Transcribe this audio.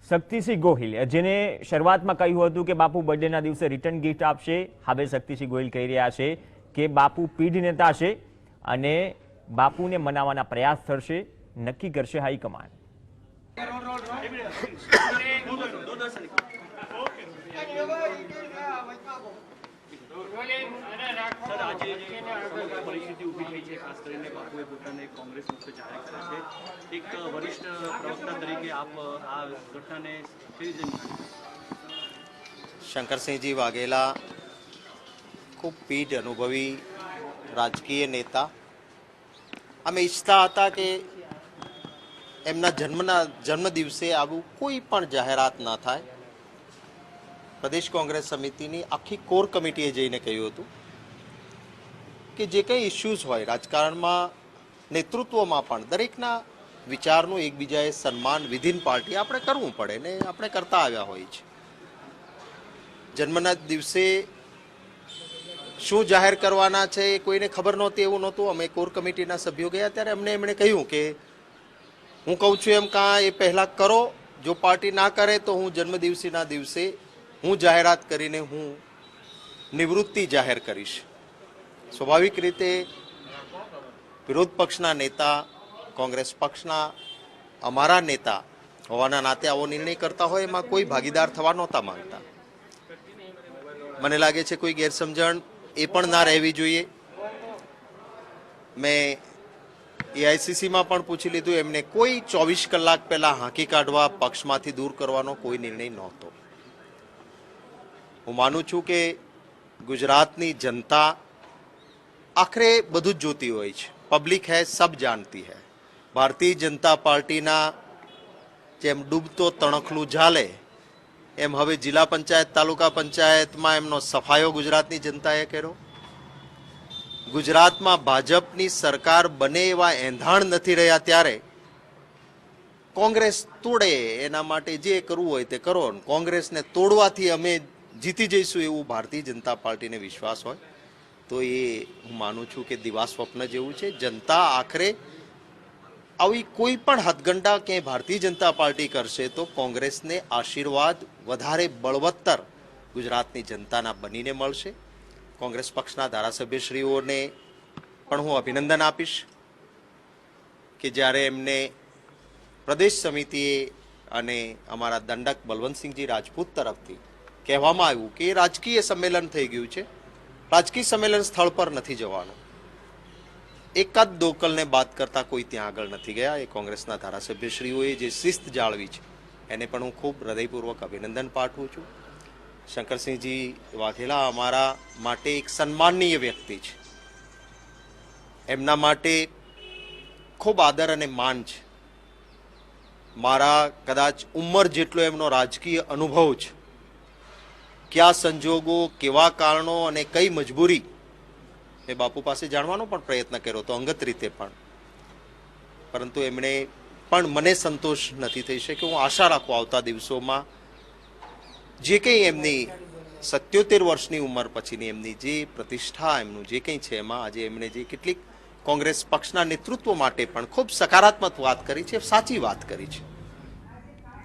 શક્તિસિંહ ગોહિલ જેને શરૂઆતમાં કહ્યું હતું કે બાપુ બર્થડેના દિવસે રિટર્ન ગિફ્ટ આપશે, હવે શક્તિસિંહ ગોહિલ કહી રહ્યા છે કે બાપુ પીઢ નેતા છે અને બાપુને મનાવવાના પ્રયાસ થશે, નક્કી કરશે હાઈકમાન્ડ। સર, આજે સમગ્ર પરિસ્થિતિ ઊભી થઈ છે, ખાસ કરીને બાપુએ પોતાને કોંગ્રેસ મુક્ત જાહેર કર્યા છે। એક વરિષ્ઠ પ્રવક્તા તરીકે આપ આ ઘટનાને કેવી રીતે નિહાળો? શંકરસિંહજી વાઘેલા ખૂબ પીઢ અનુભવી રાજકીય નેતા। અમે ઈચ્છતા હતા કે એમના જન્મ દિવસે આવું કોઈ પણ જાહેરાત ન થાય। પ્રદેશ કોંગ્રેસ સમિતિની આખી કોર કમિટીએ જઈને કહ્યું હતું કે જે કંઈ ઇસ્યુઝ હોય રાજકારણમાં, નેતૃત્વમાં પણ દરેકના વિચારનું એકબીજાએ સન્માન વિધિન પાર્ટી આપણે કરવું પડે ને આપણે કરતા આવ્યા હોઈએ છીએ। જન્મના દિવસે શું જાહેર કરવાના છે એ કોઈને ખબર નહોતી, એવું નહોતું। અમે કોર કમિટીના સભ્યો ગયા ત્યારે એમણે કહ્યું કે હું કહું છું એમ કાં એ પહેલાં કરો, જો પાર્ટી ના કરે તો હું જન્મદિવસના દિવસે હું જાહેરાત કરીને હું નિવૃત્તિ જાહેર કરીશ। સ્વાભાવિક રીતે વિરોધ પક્ષના નેતા, કોંગ્રેસ પક્ષના અમારા નેતા હોવાના નાતે આવો નિર્ણય કરતા હોય એમાં કોઈ ભાગીદાર થવા નહોતા માંગતા। મને લાગે છે કોઈ ગેરસમજણ એ પણ ના રહેવી જોઈએ। મેં એઆઈસીસીમાં પણ પૂછી લીધું, એમને કોઈ 24 કલાક પહેલા હાંકી કાઢવા, પક્ષમાંથી દૂર કરવાનો કોઈ નિર્ણય નહોતો। હું માનું છું કે ગુજરાતની જનતા આખરે બધું જ જોતી હોય છે। પબ્લિક હૈ, સબ જાનતી હૈ। ભારતીય જનતા પાર્ટીના જેમ ડૂબતો તણખલું ઝાલે એમ હવે જિલ્લા પંચાયત, તાલુકા પંચાયતમાં એમનો સફાયો ગુજરાતની જનતાએ કર્યો। ગુજરાતમાં ભાજપની સરકાર બને એવા એંધાણ નથી રહ્યા ત્યારે કોંગ્રેસ તોડે એના માટે જે કરવું હોય તે કરો। કોંગ્રેસને તોડવાથી અમે જીતી જઈશું એવું ભારતીય જનતા પાર્ટીને વિશ્વાસ હોય તો એ હું માનું છું કે દિવા સ્વપ્ન જેવું છે। જનતા આખરે આવી કોઈ પણ હથગંડા ક્યાંય ભારતીય જનતા પાર્ટી કરશે તો કોંગ્રેસને આશીર્વાદ વધારે બળવત્તર ગુજરાતની જનતાના બનીને મળશે। કોંગ્રેસ પક્ષના ધારાસભ્યશ્રીઓને પણ હું અભિનંદન આપીશ કે જ્યારે એમને પ્રદેશ સમિતિએ અને અમારા દંડક બલવંતસિંહજી રાજપૂત તરફથી કહેવામાં આવ્યું કે રાજકીય સંમેલન થઈ ગયું છે, રાજકીય સંમેલન સ્થળ પર નથી જવાનું। એકાદ દોકલને બાદ કરતા કોઈ ત્યાં આગળ નથી ગયા। એ કોંગ્રેસના ધારાસભ્યશ્રીઓએ જે શિસ્ત જાળવી છે એને પણ હું ખૂબ હૃદયપૂર્વક અભિનંદન પાઠવું છું। શંકરસિંહજી વાઘેલા અમારા માટે એક સન્માનનીય વ્યક્તિ છે, એમના માટે ખૂબ આદર અને માન છે। મારા કદાચ ઉંમર જેટલો એમનો રાજકીય અનુભવ છે। કયા સંજોગો, કેવા કારણો અને કઈ મજબૂરી મેં બાપુ પાસે જાણવાનો પણ પ્રયત્ન કર્યો તો અંગત રીતે પણ, પરંતુ એમણે પણ મને સંતોષ નથી થઈ શક્યો। હું આશા રાખું આવતા દિવસોમાં જે કંઈ એમની 77 વર્ષની ઉંમર પછીની એમની જે પ્રતિષ્ઠા, એમનું જે કંઈ છે એમાં આજે એમણે જે કેટલીક કોંગ્રેસ પક્ષના નેતૃત્વ માટે પણ ખૂબ સકારાત્મક વાત કરી છે, સાચી વાત કરી છે।